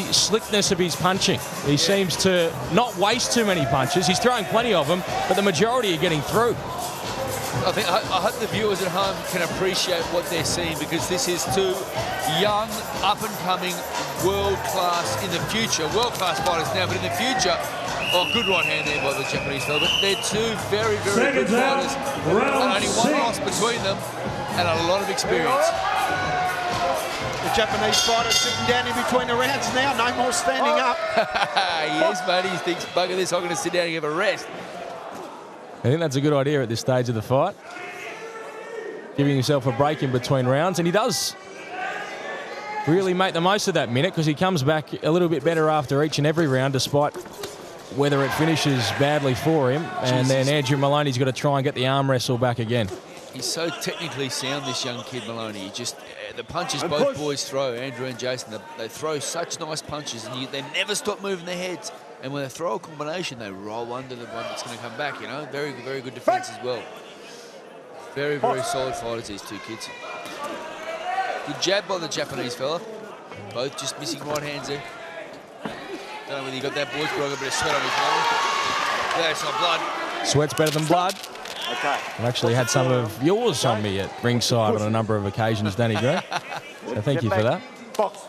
slickness of his punching. He seems to not waste too many punches. He's throwing plenty of them, but the majority are getting through. I hope the viewers at home can appreciate what they're seeing, because this is two young, up-and-coming, world-class in the future, world-class fighters now, but in the future, good right hand there by the Japanese fella, but they're two very, very good fighters, and only one loss between them, and a lot of experience. The Japanese fighter sitting down in between the rounds now, no more standing up. Yes, mate, he thinks, bugger this, I'm going to sit down and give a rest. I think that's a good idea at this stage of the fight. Giving himself a break in between rounds, and he does really make the most of that minute, because he comes back a little bit better after each and every round, despite whether it finishes badly for him. And then Andrew Moloney's got to try and get the arm wrestle back again. He's so technically sound, this young kid, Moloney. He just, the punches both boys throw, Andrew and Jason, they throw such nice punches, and they never stop moving their heads. And when they throw a combination, they roll under the one that's going to come back, you know. Very, very good defense as well. Very, very solid fighters, these two kids. Good jab by the Japanese fella. Both just missing right hands there. Don't know whether you got that, boys, but I got a bit of sweat on his nose. Yeah, it's not blood. Sweat's better than blood. Okay. I've actually had some of yours on me at ringside on a number of occasions, Danny Green. So thank you for that. Box.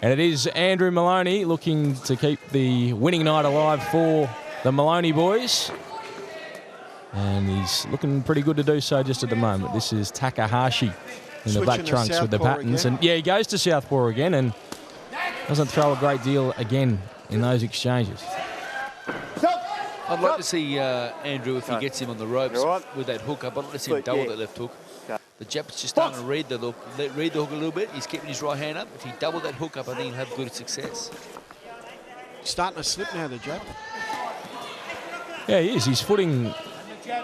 And it is Andrew Moloney looking to keep the winning night alive for the Moloney boys. And he's looking pretty good to do so just at the moment. This is Takajashi in the black trunks with the patterns. And yeah, he goes to southpaw again and doesn't throw a great deal again in those exchanges. I'd like to see Andrew, if he gets him on the ropes with that hook up, I'd like to see him double that left hook. The Jap's just starting to read the hook a little bit. He's keeping his right hand up. If he doubled that hook up, I think he'll have good success. Starting to slip now, the Jap. Yeah, he is. His footing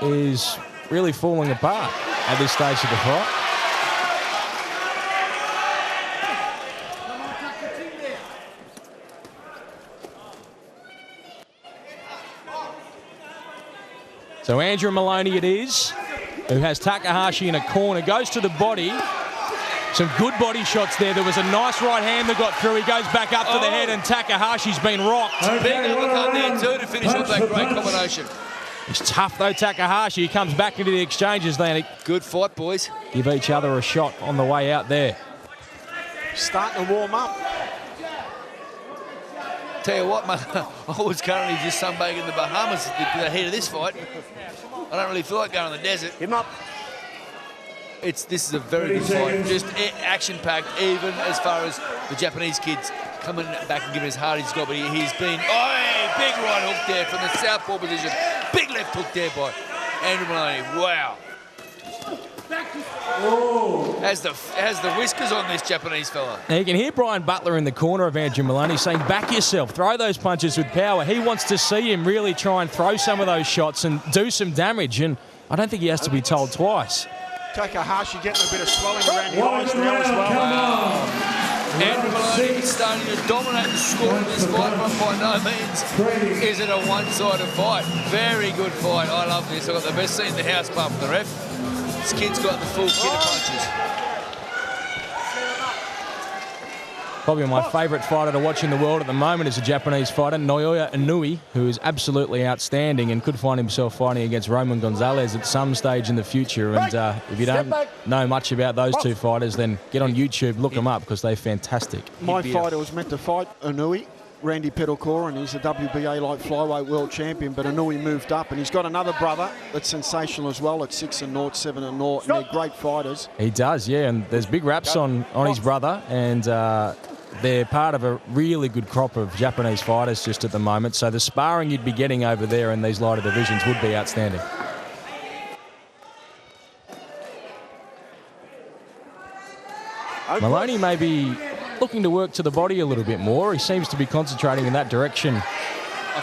is really falling apart at this stage of the fight. So Andrew Moloney it is, who has Takajashi in a corner, goes to the body. Some good body shots there. There was a nice right hand that got through. He goes back up to the head, and Takahashi's been rocked. Big uppercut there too to finish off that great combination. He's tough though, Takajashi. He comes back into the exchanges. They good fight, boys. Give each other a shot on the way out there. Starting to warm up. Tell you what, mate, I was currently just sunbaking in the Bahamas at the heat of this fight. I don't really feel like going on the desert. Him up. This is a very good fight. Just action-packed, even as far as the Japanese kids coming back and giving as hard as he's got. But he's been, big right hook there from the southpaw position. Big left hook there by Andrew Moloney. Wow. Has the whiskers on this Japanese fella. Now you can hear Brian Butler in the corner of Andrew Moloney saying, back yourself, throw those punches with power. He wants to see him really try and throw some of those shots and do some damage, and I don't think he has to be told twice. Takajashi getting a bit of swelling around the eyes now as well. Wow. Andrew Moloney is starting to dominate the score in this fight, but by no means is it a one-sided fight. Very good fight. I love this. I've got the best seat in the house apart from the ref. This kid's got the full kit of punches. Probably my favourite fighter to watch in the world at the moment is a Japanese fighter, Naoya Inoue, who is absolutely outstanding and could find himself fighting against Roman Gonzalez at some stage in the future. And if you don't know much about those two fighters, then get on YouTube, look them up, because they're fantastic. My fighter was meant to fight Inoue, Randy Pedalcore, and he's a WBA light flyweight world champion, but Inoue moved up, and he's got another brother that's sensational as well at 6-0, 7-0, and they're great fighters. He does, yeah, and there's big raps on his brother, and they're part of a really good crop of Japanese fighters just at the moment, so the sparring you'd be getting over there in these lighter divisions would be outstanding. Moloney may be looking to work to the body a little bit more. He seems to be concentrating in that direction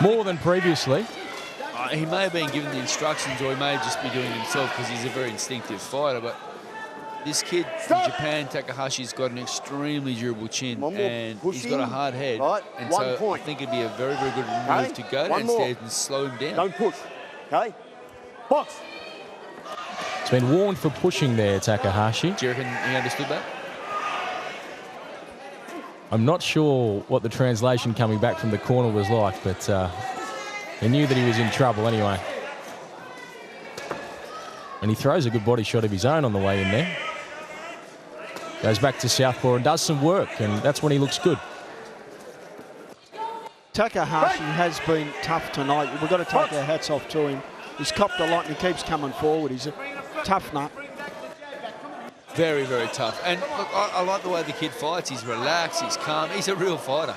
more than previously. He may have been given the instructions, or he may just be doing it himself because he's a very instinctive fighter, but this kid from Japan, Takahashi's got an extremely durable chin, and he's got a hard head, and so I think it'd be a very, very good move to go downstairs and slow him down. Don't push, okay? Box. It's been warned for pushing there, Takajashi. Do you reckon he understood that? I'm not sure what the translation coming back from the corner was like, but he knew that he was in trouble anyway. And he throws a good body shot of his own on the way in there. Goes back to southpaw and does some work, and that's when he looks good. Takajashi has been tough tonight. We've got to take our hats off to him. He's copped a lot and he keeps coming forward. He's a tough nut. Very, very tough. And look, I like the way the kid fights. He's relaxed, he's calm, he's a real fighter.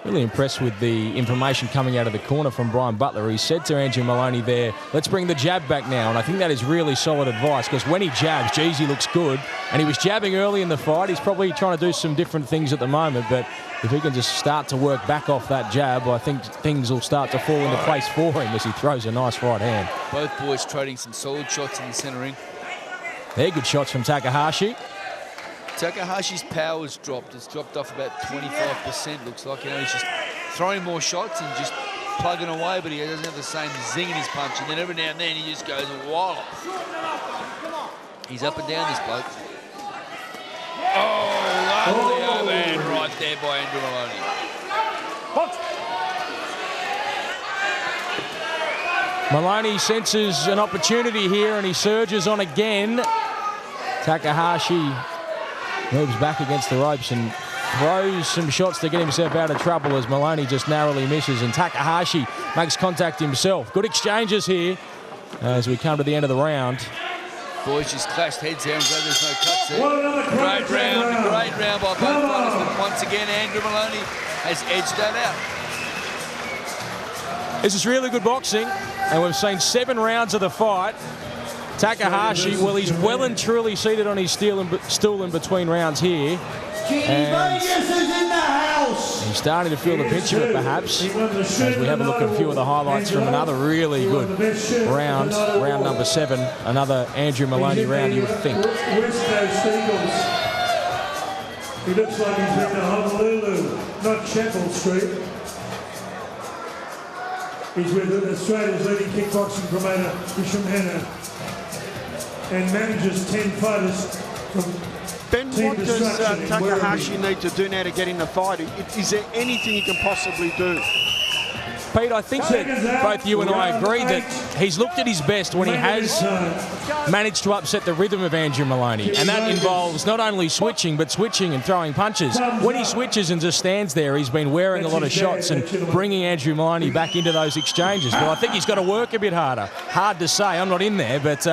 Really impressed with the information coming out of the corner from Brian Butler. He said to Andrew Moloney there, let's bring the jab back now. And I think that is really solid advice, because when he jabs, geez, he looks good. And he was jabbing early in the fight. He's probably trying to do some different things at the moment, but if he can just start to work back off that jab, I think things will start to fall into place for him as he throws a nice right hand. Both boys trading some solid shots in the centre ring. They're good shots from Takajashi. Takahashi's power's dropped. It's dropped off about 25%, looks like. You know, he's just throwing more shots and just plugging away, but he doesn't have the same zing in his punch. And then every now and then he just goes wild. He's up and down, this bloke. Oh, lovely overhand right there by Andrew Moloney. Moloney senses an opportunity here and he surges on again. Takajashi moves back against the ropes and throws some shots to get himself out of trouble as Moloney just narrowly misses, and Takajashi makes contact himself. Good exchanges here as we come to the end of the round. Boys just clashed heads there. I'm glad there's no cuts there. Great round by both fighters, but once again Andrew Moloney has edged that out. This is really good boxing, and we've seen 7 rounds of the fight. Takajashi, well, he's well and truly seated on his stool in between rounds here. And he's starting to feel the pinch of it, perhaps, as we have a look at a few of the highlights from another really good round, round number 7, another Andrew Moloney round, you would think. West Coast Eagles. He looks like he's been to Honolulu, not Sheffield Street. He's with Australia's leading kickboxing promoter, Isham Hanna, and manages 10 fighters from Ben, what does Takajashi need to do now to get in the fight? Is there anything he can possibly do? Pete, I think that both you and I agree that he's looked at his best when he has managed to upset the rhythm of Andrew Moloney, and that involves not only switching, but switching and throwing punches. When he switches and just stands there, he's been wearing a lot of shots and bringing Andrew Moloney back into those exchanges. But I think he's got to work a bit harder. Hard to say, I'm not in there, but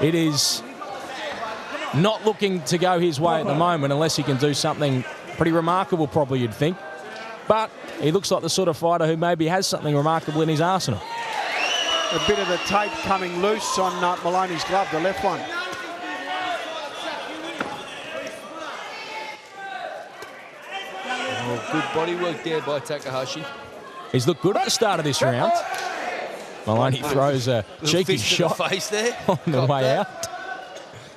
it is not looking to go his way at the moment unless he can do something pretty remarkable, probably, you'd think. But he looks like the sort of fighter who maybe has something remarkable in his arsenal. A bit of the tape coming loose on Moloney's glove, the left one. Oh, good body work there by Takajashi. He's looked good at the start of this round. Moloney throws a cheeky shot face there. on the way out.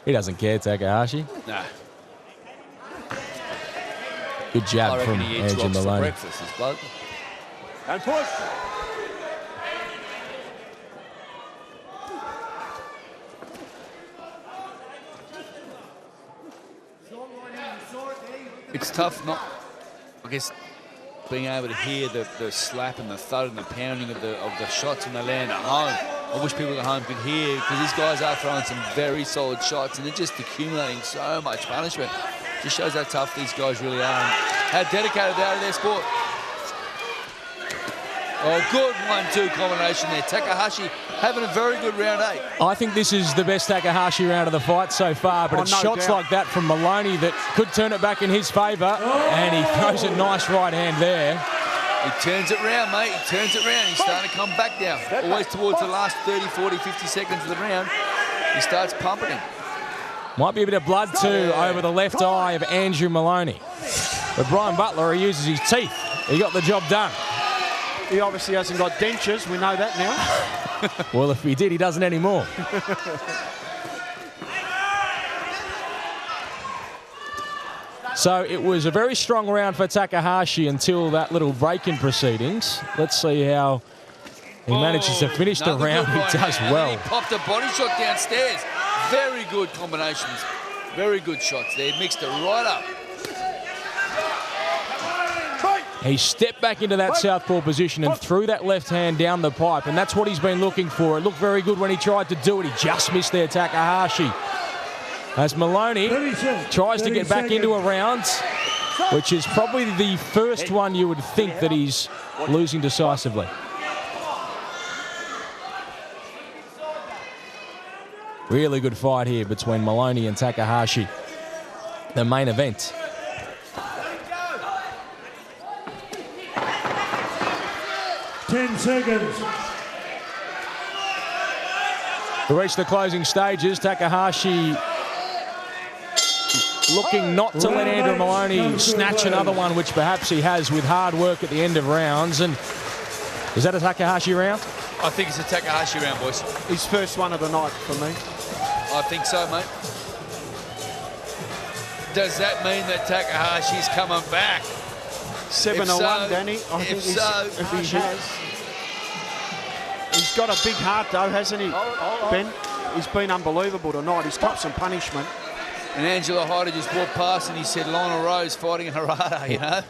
He doesn't care, Takajashi. Nah. Good jab from Andrew Moloney. And push. It's tough not, I guess, being able to hear the slap and the thud and the pounding of the shots when they land at home. I wish people at home could hear, because these guys are throwing some very solid shots and they're just accumulating so much punishment. Just shows how tough these guys really are and how dedicated they are to their sport. Oh, good 1-2 combination there. Takajashi having a very good round 8. I think this is the best Takajashi round of the fight so far, but it's no shots doubt like that from Moloney that could turn it back in his favour, and he throws a nice right hand there. He turns it round, mate. He turns it round. He's starting to come back now. Always towards the last 30, 40, 50 seconds of the round. He starts pumping him. Might be a bit of blood too over the left eye of Andrew Moloney. But Brian Butler, he uses his teeth. He got the job done. He obviously hasn't got dentures. We know that now. Well, if he did, he doesn't anymore. So it was a very strong round for Takajashi until that little break in proceedings. Let's see how he manages to finish the round. He does well. He popped a body shot downstairs. Very good combinations. Very good shots there. Mixed it right up. He stepped back into that southpaw position and threw that left hand down the pipe, and that's what he's been looking for. It looked very good when he tried to do it. He just missed there, Takahashi. As Moloney tries to get back into a round, which is probably the first one you would think that he's losing decisively. Really good fight here between Moloney and Takahashi. The main event. Seconds. To reach the closing stages, Takahashi looking not to let Andrew Moloney snatch another one, which perhaps he has with hard work at the end of rounds. And is that a Takahashi round? I think it's a Takahashi round, boys. His first one of the night for me. I think so, mate. Does that mean that Takahashi's coming back? 7-1, Danny. I think if he has. He's got a big heart, though, hasn't he, Ben? He's been unbelievable tonight. He's got some punishment. And Angelo Hyder just walked past and he said, Lionel Rose fighting Harada, you know?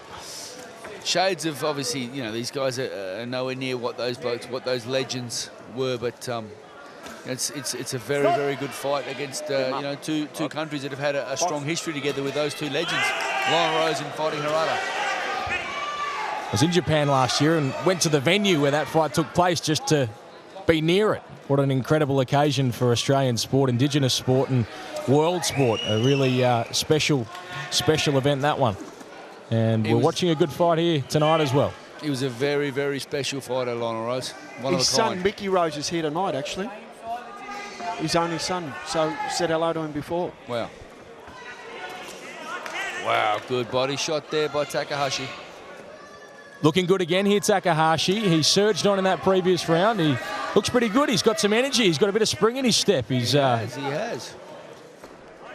Shades of, obviously, you know, these guys are nowhere near what those blokes, what those legends were, but it's a very, very good fight against, you know, two countries that have had a strong history together with those two legends, Lionel Rose and fighting Harada. I was in Japan last year and went to the venue where that fight took place just to be near it. What an incredible occasion for Australian sport, Indigenous sport and world sport. A really special event, that one. And we're watching a good fight here tonight as well. It was a very, very special fight at Lionel Rose. One His of a kind. son, Mickey Rose, is here tonight, actually. His only son. So said hello to him before. Wow. Wow, good body shot there by Takahashi. Looking good again here, Takahashi. He surged on in that previous round. He looks pretty good. He's got some energy. He's got a bit of spring in his step. He has.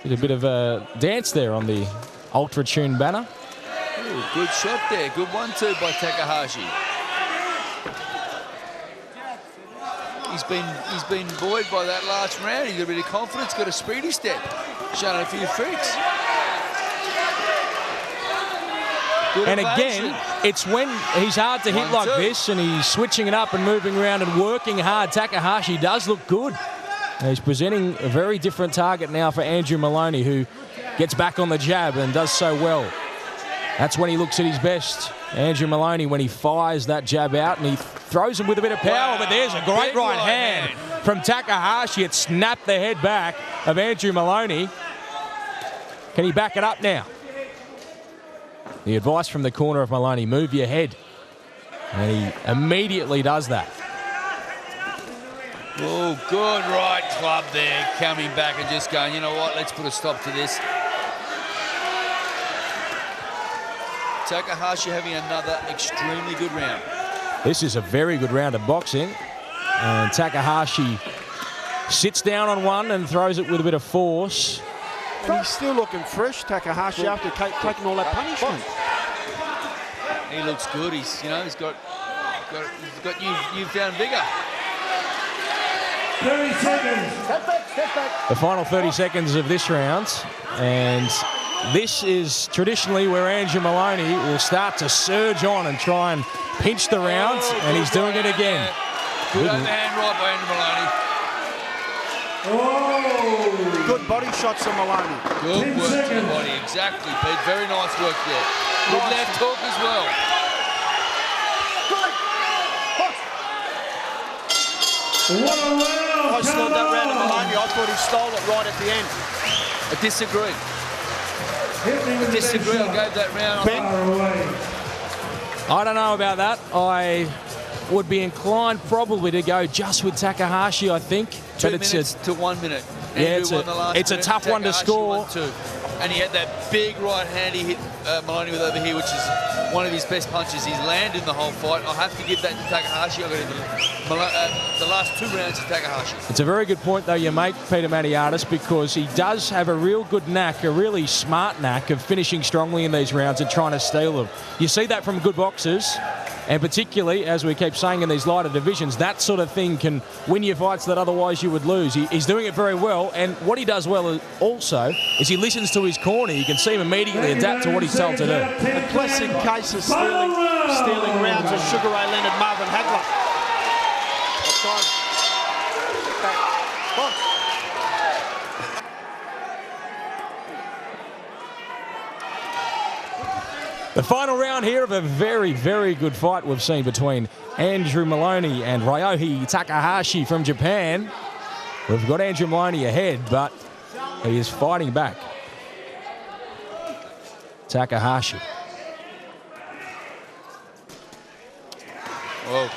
Did a bit of a dance there on the Ultra Tune banner. Ooh, good shot there. Good 1-2 by Takahashi. He's been buoyed by that last round. He's got a bit of confidence. Got a speedy step. Shown a few tricks. Good and evasion. again, it's when he's hard to hit like this and he's switching it up and moving around and working hard. Takahashi does look good. And he's presenting a very different target now for Andrew Moloney, who gets back on the jab and does so well. That's when he looks at his best. Andrew Moloney, when he fires that jab out and he throws him with a bit of power, but there's a great right hand from Takahashi. It snapped the head back of Andrew Moloney. Can he back it up now? The advice from the corner of Moloney, move your head. And he immediately does that. Oh, good right club there. Coming back and just going, you know what, let's put a stop to this. Takahashi having another extremely good round. This is a very good round of boxing. And Takahashi sits down on one and throws it with a bit of force. And he's still looking fresh, Takahashi, after taking all that punishment. He looks good. He's got newfound vigor. 30 seconds. The final 30 seconds of this round, and this is traditionally where Andrew Moloney will start to surge on and try and pinch the round, and he's doing it again. Good overhand right by Andrew Moloney. Oh! Good body shots from Moloney. Good work to the body, exactly, Pete. Very nice work there. Good left hook as well. What a round! I scored that round of Moloney. I thought he stole it right at the end. I disagree. I gave that round. Ben? I don't know about that. I would be inclined probably to go just with Takahashi, I think. 2 minutes to 1 minute. Yeah, it's a tough one to score. And he had that big right hand he hit Moloney with over here, which is one of his best punches he's landed in the whole fight. I'll have to give that to Takahashi. I'll go to the last 2 rounds to Takahashi. It's a very good point, though, you make, Peter Matiadis, because he does have a real good knack, a really smart knack of finishing strongly in these rounds and trying to steal them. You see that from good boxers, And particularly, as we keep saying in these lighter divisions, that sort of thing can win you fights that otherwise you would lose. He's doing it very well, and what he does well also is he listens to his corner. You can see him immediately adapt to what he's told to do. A classic case of stealing rounds of Sugar Ray Leonard, Marvin Hagler. The final round here of a very, very good fight we've seen between Andrew Moloney and Ryohei Takajashi from Japan. We've got Andrew Moloney ahead, but he is fighting back. Takajashi. Oh,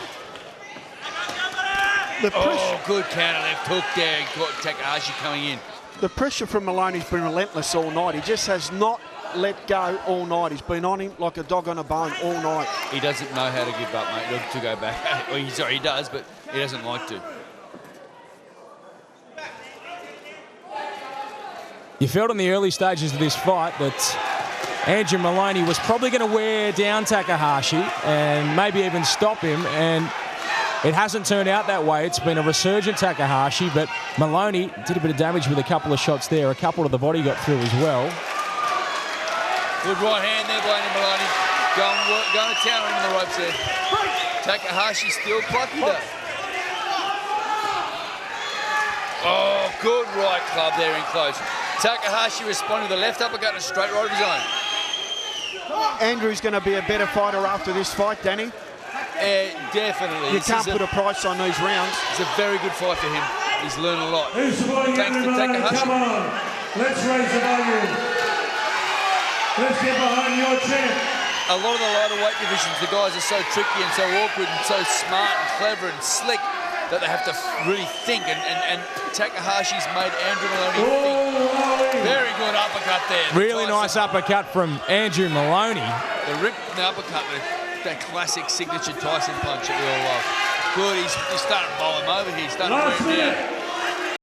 good counter left hook there. Got Takajashi coming in. The pressure from Moloney's been relentless all night. He just has not let go all night. He's been on him like a dog on a bone all night. He doesn't know how to give up, mate, to go back. Well, sorry, he does, but he doesn't like to. You felt in the early stages of this fight that Andrew Moloney was probably going to wear down Takajashi and maybe even stop him, and it hasn't turned out that way. It's been a resurgent Takajashi, but Moloney did a bit of damage with a couple of shots there. A couple to the body got through as well. Good right hand there by Moloney. Going to town on him in the ropes there. Takajashi still plucky though. Oh, good right club there in close. Takajashi responding with a left uppercut and a straight right of his own. Andrew's going to be a better fighter after this fight, Danny. Definitely. You can't put a price on these rounds. It's a very good fight for him. He's learned a lot. Who's supporting Andrew Moloney? Come on. Let's raise the volume. Let's get behind your champ. A lot of the lighter weight divisions, the guys are so tricky and so awkward and so smart and clever and slick that they have to really think. And Takahashi's made Andrew Moloney think. Very good uppercut there. Really nice uppercut from Andrew Moloney. The rip and the uppercut, that classic signature Tyson punch that we all love. Good, he's starting to bowl him over here. He's starting to wear him down.